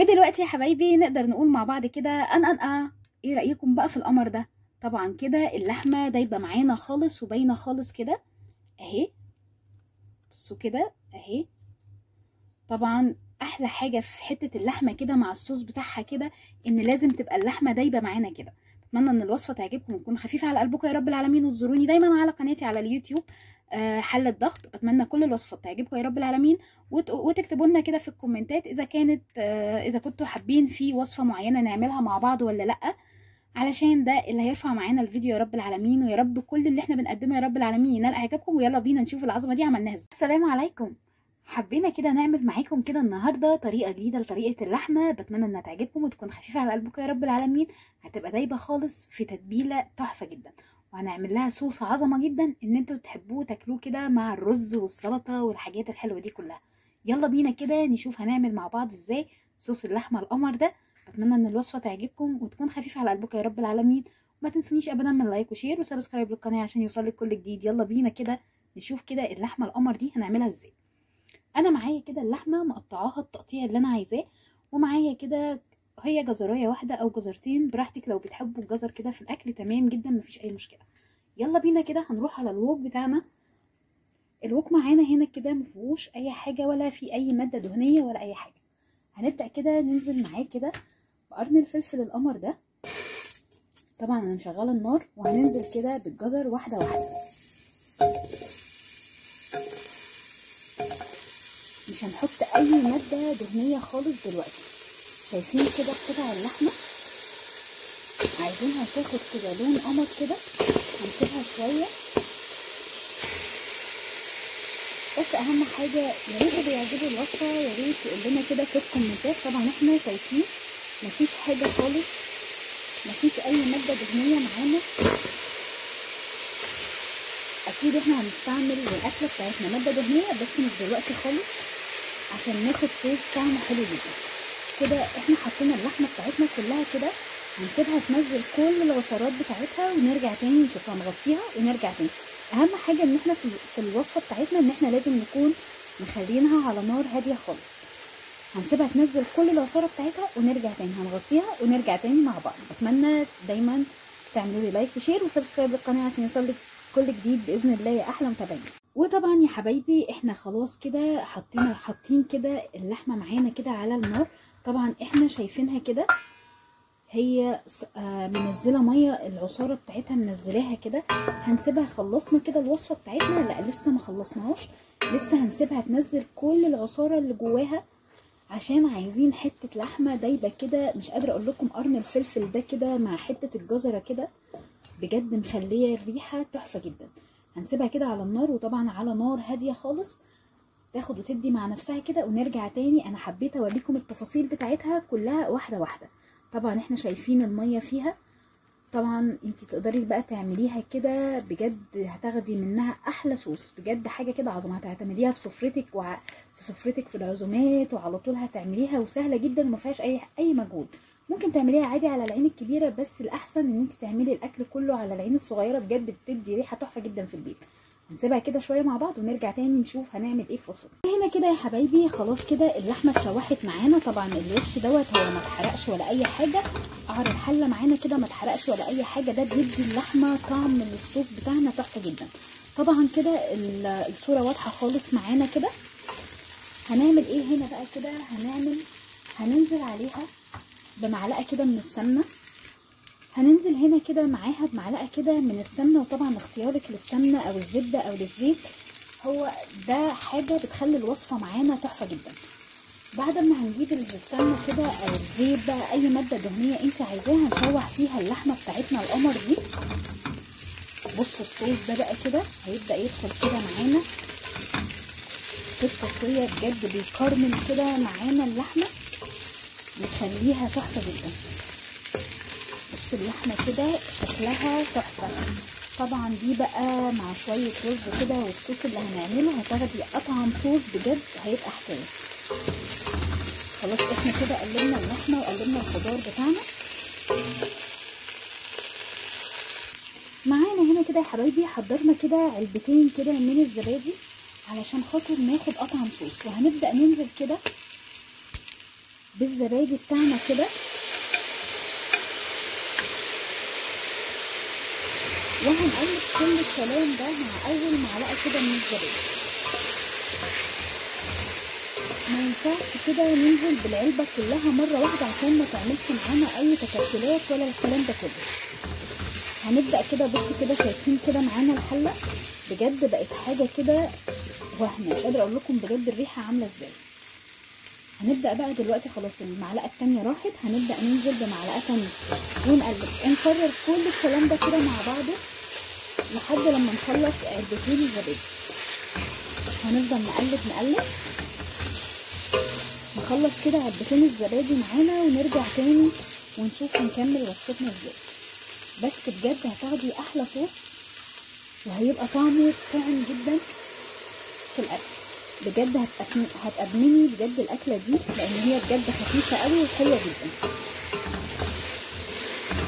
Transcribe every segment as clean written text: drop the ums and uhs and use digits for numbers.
ودلوقتي يا حبايبي نقدر نقول مع بعض كده ايه رأيكم بقى في القمر ده؟ طبعا كده اللحمة دايبة معانا خالص وباينة خالص كده اهي. بصوا كده اهي. طبعا احلى حاجة في حتة اللحمة كده مع الصوص بتاعها كده ان لازم تبقى اللحمة دايبة معانا كده. اتمنى ان الوصفة تعجبكم وتكون خفيفة على قلبكم يا رب العالمين، وتزوروني دايما على قناتي على اليوتيوب حلة ضغط. بتمنى كل الوصفات تعجبكم يا رب العالمين، وتكتبوا لنا كده في الكومنتات اذا كانت اذا كنتوا حابين في وصفة معينة نعملها مع بعض ولا لا، علشان ده اللي هيرفع معانا الفيديو يا رب العالمين. ويا رب كل اللي احنا بنقدمه يا رب العالمين ينال اعجابكم. ويلا بينا نشوف العظمة دي عملناها ازاي. السلام عليكم. حبينا كده نعمل معاكم كده النهارده طريقه جديده لطريقه اللحمه، بتمنى انها تعجبكم وتكون خفيفه على قلبكم يا رب العالمين. هتبقى دايبه خالص في تتبيله تحفه جدا، وهنعمل لها صوص عظمه جدا ان انتوا تحبوه تاكلوه كده مع الرز والسلطه والحاجات الحلوه دي كلها. يلا بينا كده نشوف هنعمل مع بعض ازاي صوص اللحمه القمر ده. بتمنى ان الوصفه تعجبكم وتكون خفيفه على قلبكم يا رب العالمين. وما تنسونيش ابدا من لايك وشير وسبسكرايب للقناه عشان يوصلك كل جديد. يلا بينا كده نشوف كده اللحمه القمر دي هنعملها ازاي. انا معايا كده اللحمه مقطعاها التقطيع اللي انا عايزاه، ومعايا كده هي جزرايه واحده او جزرتين براحتك، لو بتحبوا الجزر كده في الاكل تمام جدا مفيش اي مشكله. يلا بينا كده هنروح على الوok بتاعنا. الوok معانا هنا كده مفيهوش اي حاجه ولا في اي ماده دهنيه ولا اي حاجه. هنبدا كده ننزل معاه كده بقرن الفلفل القمر ده. طبعا انا مشغله النار، وهننزل كده بالجزر واحده واحده. مش هنحط اي ماده دهنيه خالص دلوقتي. شايفين كده قطع اللحمه عايزينها تاخد كده لون قمر كده، هنسيبها شويه. بس اهم حاجه يا ريت اللي يعجبه الوصفه يا ريت يقول لنا كده في الكومنتات. طبعا احنا شايفين مفيش حاجه خالص، مفيش اي ماده دهنيه معانا. اكيد احنا هنستعمل للاكله بتاعتنا ماده دهنيه بس مش دلوقتي خالص، عشان ناخد صوص طعمه حلو جدا. كده احنا حطينا اللحمه بتاعتنا كلها كده، هنسيبها تنزل كل العصارات بتاعتها ونرجع تاني نشوفها، نغطيها ونرجع تاني. اهم حاجه ان احنا في الوصفه بتاعتنا ان احنا لازم نكون مخلينها على نار هاديه خالص. هنسيبها تنزل كل العصاره بتاعتها ونرجع تاني، هنغطيها ونرجع تاني مع بعض. بتمنى دايما تعملوا لي لايك وشير وسبسكرايب للقناه عشان يوصلك كل جديد باذن الله يا احلى متابعين. وطبعا يا حبايبي احنا خلاص كده حاطين كده اللحمه معانا كده على النار. طبعا احنا شايفينها كده هي منزله ميه، العصاره بتاعتها منزلاها كده. هنسيبها خلصنا كده الوصفه بتاعتنا، لا لسه ما خلصناهاش، لسه هنسيبها تنزل كل العصاره اللي جواها، عشان عايزين حته لحمه دايبه كده. مش قادره اقول لكم قرن الفلفل ده كده مع حته الجزره كده بجد مخليه الريحه تحفه جدا. هنسيبها كده على النار، وطبعا على نار هاديه خالص تاخد وتدي مع نفسها كده ونرجع تاني. انا حبيت اوريكم التفاصيل بتاعتها كلها واحده واحده. طبعا احنا شايفين الميه فيها. طبعا انت تقدري بقى تعمليها كده بجد، هتاخدي منها احلى صوص بجد، حاجه كده عظمه. هتعتمديها في سفرتك في سفرتك في العزومات، وعلى طول هتعمليها، وسهله جدا وما فيهاش اي مجهود. ممكن تعمليها عادي على العين الكبيره، بس الاحسن ان انت تعملي الاكل كله على العين الصغيره، بجد بتدي ريحه تحفه جدا في البيت. هنسيبها كده شويه مع بعض ونرجع تاني نشوف هنعمل ايه في وصفه. هنا كده يا حبايبي خلاص كده اللحمه اتشوحت معانا. طبعا الوش دوت هو ما اتحرقش ولا اي حاجه، قعر الحله معانا كده ما اتحرقش ولا اي حاجه. ده بيدي اللحمه طعم للصوص بتاعنا تحفه جدا. طبعا كده الصوره واضحه خالص معانا كده. هنعمل ايه هنا بقى كده؟ هننزل عليها بمعلقه كده من السمنه. هننزل هنا كده معاها بمعلقه كده من السمنه. وطبعا اختيارك للسمنه او الزبده او للزيت هو ده حاجه بتخلي الوصفه معانا تحفه جدا. بعد ما هنجيب السمنه كده او الزيت بقى اي ماده دهنيه انت عايزاها، هنشوح فيها اللحمه بتاعتنا القمر دي. بصوا الصوص ده بقى كده هيبدا يدخل كده معانا في التسويه، بجد بيكرمل كده معانا اللحمه ويخليها تحفه جدا. بصوا اللحمه كده شكلها تحفه. طبعا دي بقى مع شويه رز كده والصوص اللي هنعمله هتاخدي اطعم صوص بجد، هيبقى حكايه. خلاص احنا كده قلبنا اللحمه وقلبنا الخضار بتاعنا معانا هنا كده يا حبايبي. حضرنا كده علبتين كده من الزبادي علشان خاطر ناخد اطعم صوص، وهنبدا ننزل كده بالزبادي بتاعنا كده، وهنقلب كل الكلام ده مع اول معلقه كده من الزبادي. ما ينفعش كده ننزل بالعلبه كلها مره واحده عشان ما تعملش معانا اي تكتلات ولا الكلام ده كله. هنبدا كده، بصوا كده شايفين كده معانا الحله بجد بقت حاجه كده وهم، مش قادره اقول لكم بجد الريحه عامله ازاي. هنبدا بقى دلوقتي خلاص المعلقه التانيه راحت، هنبدا ننزل بمعلقه تانيه ونقلب ونكرر كل الكلام ده كده مع بعضه لحد لما نخلص علبتين الزبادي. هنفضل نقلب نخلص كده علبتين الزبادي معانا ونرجع تاني ونشوف هنكمل وصفتنا ازاي. بس بجد هتاخدي احلى صوص وهيبقى طعمه طعم جدا في الاكل. بجد هتأدمني بجد الاكله دي لان هي بجد خفيفه قوي وحلوه جدا.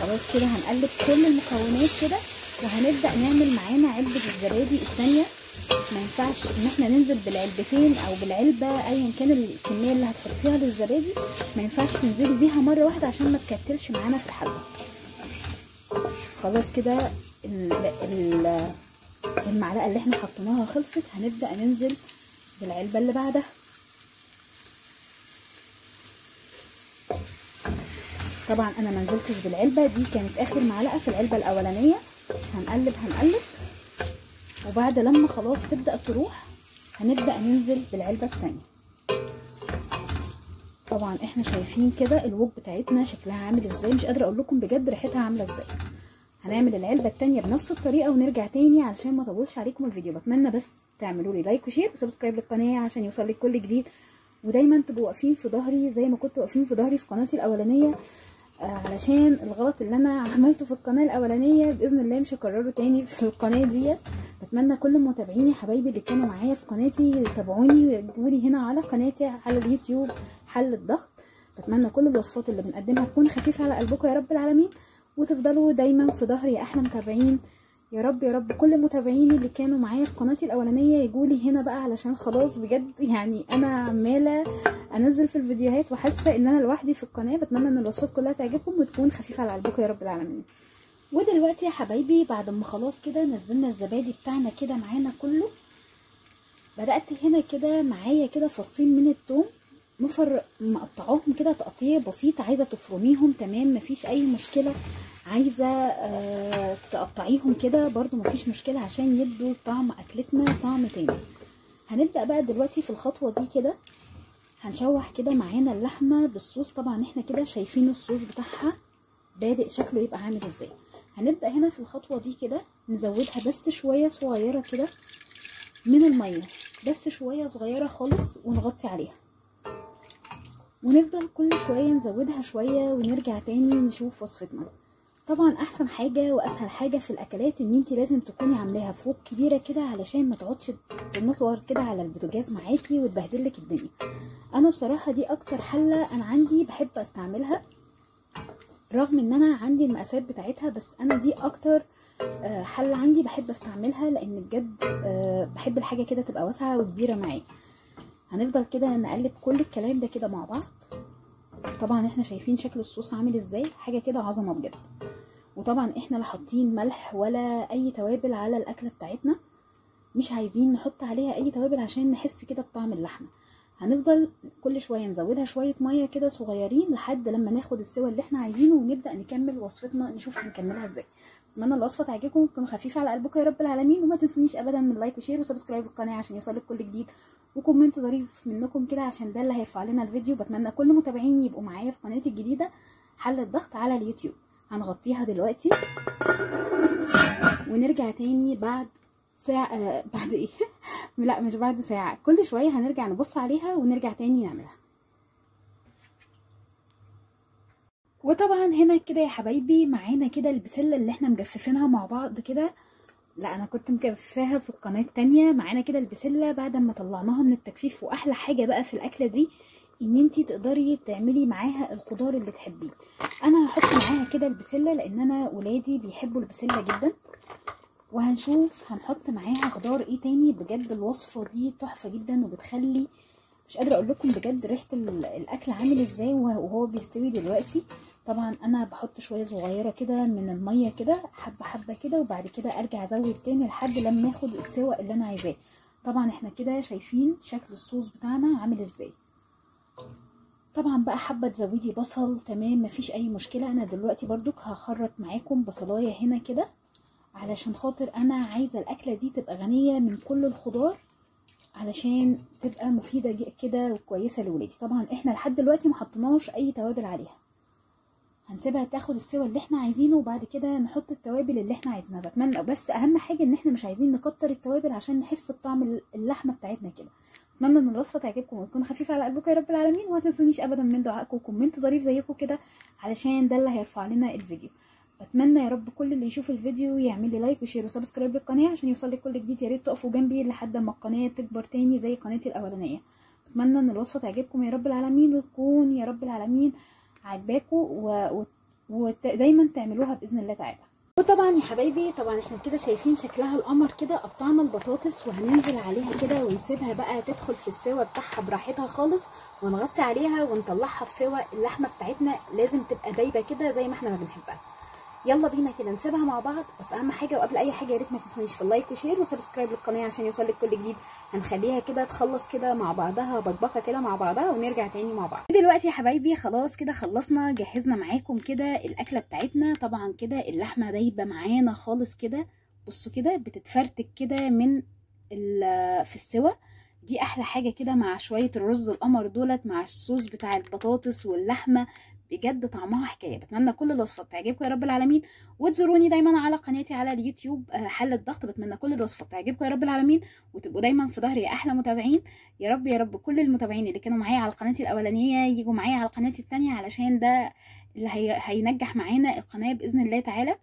خلاص كده هنقلب كل المكونات كده وهنبدا نعمل معانا علبه الزبادي الثانيه. ما ينفعش ان احنا ننزل بالعلبتين او بالعلبه ايا كان الكميه اللي هتحطيها للزبادي، ما ينفعش تنزلي بيها مره واحده عشان ما تكتلش معانا في الحله. خلاص كده المعلقه اللي احنا حطيناها خلصت، هنبدا ننزل بالعلبه اللي بعدها. طبعا انا ما نزلتش بالعلبه دي، كانت اخر معلقه في العلبه الاولانيه. هنقلب وبعد لما خلاص تبدا تروح هنبدا ننزل بالعلبه الثانيه. طبعا احنا شايفين كده الوك بتاعتنا شكلها عامل ازاي، مش قادره اقول لكم بجد ريحتها عامله ازاي. هنعمل العلبه الثانيه بنفس الطريقه ونرجع تاني علشان ما اطولش عليكم الفيديو. بتمنى بس تعملوا لي لايك وشير وسبسكرايب للقناه عشان يوصلك كل جديد، ودايما تبقوا واقفين في ظهري زي ما كنتوا واقفين في ظهري في قناتي الاولانيه، علشان الغلط اللي انا عملته في القناه الاولانيه باذن الله مش هكرره تاني في القناه ديت. بتمنى كل متابعيني حبايبي اللي كانوا معايا في قناتي يتابعوني ويجوا لي هنا على قناتي على اليوتيوب حل الضغط. بتمنى كل الوصفات اللي بنقدمها تكون خفيفه على قلبكم يا رب العالمين، وتفضلوا دايما في ظهري يا احلى متابعين يا رب. يا رب كل متابعيني اللي كانوا معايا في قناتي الاولانيه يجوا لي هنا بقى، علشان خلاص بجد يعني انا عماله انزل في الفيديوهات وحاسه ان انا لوحدي في القناه. بتمنى ان الوصفات كلها تعجبكم وتكون خفيفه على قلبكم يا رب العالمين. ودلوقتي يا حبايبي بعد ما خلاص كده نزلنا الزبادي بتاعنا كده معانا كله، بدات هنا كده معايا كده فصين من الثوم مقطعوهم كده تقطيع بسيط. عايزه تفرميهم تمام مفيش اي مشكله، عايزه تقطعيهم كده برضو مفيش مشكله عشان يدوا طعم اكلتنا طعم تاني. هنبدا بقى دلوقتي في الخطوه دي كده هنشوح كده معانا اللحمه بالصوص. طبعا احنا كده شايفين الصوص بتاعها بادئ شكله يبقى عامل ازاي. هنبدا هنا في الخطوه دي كده نزودها بس شويه صغيره كده من الميه، بس شويه صغيره خالص، ونغطي عليها ونفضل كل شويه نزودها شويه ونرجع تاني نشوف وصفتنا. طبعا احسن حاجه واسهل حاجه في الاكلات ان انت لازم تكوني عاملاها في وok كبيره كده علشان ما تقعدش تنطور كده على البوتاجاز معاكي وتبهدلك الدنيا. انا بصراحه دي اكتر حله انا عندي بحب استعملها، رغم ان انا عندي المقاسات بتاعتها، بس انا دي اكتر حله عندي بحب استعملها لان بجد بحب الحاجه كده تبقى واسعه وكبيره معايا. هنفضل كده نقلب كل الكلام ده كده مع بعض. طبعا احنا شايفين شكل الصوص عامل ازاي، حاجه كده عظمه بجد. وطبعا احنا لا حاطين ملح ولا اي توابل على الاكله بتاعتنا، مش عايزين نحط عليها اي توابل عشان نحس كده بطعم اللحمه. هنفضل كل شويه نزودها شويه ميه كده صغيرين لحد لما ناخد السوى اللي احنا عايزينه ونبدا نكمل وصفتنا نشوف هنكملها ازاي. اتمنى الوصفه تعجبكم وتكون خفيفه على قلبكم يا رب العالمين، وما تنسونيش ابدا من لايك وشير وسبسكرايب للقناه عشان يوصلك كل جديد، وكومنت ظريف منكم كده عشان ده اللي هيرفع لنا الفيديو. بتمنى كل متابعيني يبقوا معايا في قناتي الجديده حل الضغط على اليوتيوب. هنغطيها دلوقتي ونرجع تاني بعد ساعة بعد ايه لا مش بعد ساعة، كل شوية هنرجع نبص عليها ونرجع تاني نعملها. وطبعا هنا كده يا حبايبي معانا كده البسلة اللي احنا مجففينها مع بعض كده. لا انا كنت مجففاها في القناة التانية. معانا كده البسلة بعد ما طلعناها من التجفيف. واحلى حاجة بقى في الاكلة دي ان انتي تقدري تعملي معاها الخضار اللي تحبيه. انا هحط معاها كده البسلة لان انا ولادي بيحبوا البسلة جدا، وهنشوف هنحط معاها خضار ايه تاني. بجد الوصفة دي تحفة جدا وبتخلي مش قادره اقول لكم بجد ريحه الاكل عامل ازاي وهو بيستوي دلوقتي. طبعا انا بحط شويه صغيره كده من الميه كده، حبه حبه كده، وبعد كده ارجع ازود تاني لحد لما اخد السوا اللي انا عايزاه. طبعا احنا كده شايفين شكل الصوص بتاعنا عامل ازاي. طبعا بقى حابه تزودي بصل تمام مفيش اي مشكله. انا دلوقتي برضك هخرط معاكم بصلايه هنا كده، علشان خاطر انا عايزه الاكله دي تبقى غنيه من كل الخضار، علشان تبقى مفيده كده وكويسه لولادي. طبعا احنا لحد دلوقتي ما حطيناش اي توابل عليها، هنسيبها تاخد السوا اللي احنا عايزينه وبعد كده نحط التوابل اللي احنا عايزينها. بتمنى بس اهم حاجه ان احنا مش عايزين نكتر التوابل عشان نحس بطعم اللحمه بتاعتنا كده. اتمنى ان الوصفه تعجبكم وتكون خفيفه على قلبكم يا رب العالمين، وما تنسونيش ابدا من دعائكم وكومنت ظريف زيكم كده، علشان ده اللي هيرفع لنا الفيديو. بتمنى يا رب كل اللي يشوف الفيديو يعمل لي لايك وشير وسبسكرايب للقناه عشان يوصل لك كل جديد. يا ريت تقفوا جنبي لحد ما القناه تكبر تاني زي قناتي الاولانيه. بتمنى ان الوصفه تعجبكم يا رب العالمين، وتكون يا رب العالمين عاجباكم ودايما تعملوها باذن الله تعالى. وطبعا يا حبايبي طبعا احنا كده شايفين شكلها القمر كده. قطعنا البطاطس وهننزل عليها كده ونسيبها بقى تدخل في السوا بتاعها براحتها خالص، ونغطي عليها ونطلعها في سوا. اللحمه بتاعتنا لازم تبقى دايبه كده زي ما احنا ما بنحبها. يلا بينا كده نسيبها مع بعض. بس اهم حاجه وقبل اي حاجه يا ريت ما تنسونيش في اللايك وشير وسبسكرايب للقناه عشان يوصلك كل جديد. هنخليها كده تخلص كده مع بعضها بكبكه كده مع بعضها ونرجع تاني مع بعض. دلوقتي يا حبايبي خلاص كده خلصنا، جهزنا معاكم كده الاكله بتاعتنا. طبعا كده اللحمه دايبه معانا خالص كده، بصوا كده بتتفرتك كده من في السوا. دي احلى حاجه كده مع شويه الرز القمر دولت مع الصوص بتاع البطاطس واللحمه، بجد طعمها حكايه. بتمنى كل الوصفات تعجبكم يا رب العالمين، وتزوروني دايما على قناتي على اليوتيوب حل الضغط. بتمنى كل الوصفات تعجبكم يا رب العالمين، وتبقوا دايما في ظهري يا احلى متابعين. يا رب يا رب كل المتابعين اللي كانوا معايا على قناتي الاولانيه يجوا معايا على قناتي الثانيه، علشان ده اللي هينجح معانا القناه باذن الله تعالى.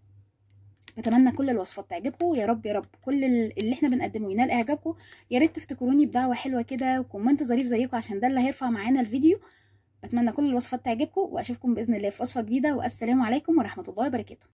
بتمنى كل الوصفات تعجبكم يا رب يا رب، كل اللي احنا بنقدمه ينال اعجابكم. يا ريت تفتكروني بدعوه حلوه كده وكومنت ظريف زيكم، عشان ده اللي هيرفع معانا الفيديو. بتمنى كل الوصفات تعجبكم، واشوفكم باذن الله في وصفه جديده، والسلام عليكم ورحمه الله وبركاته.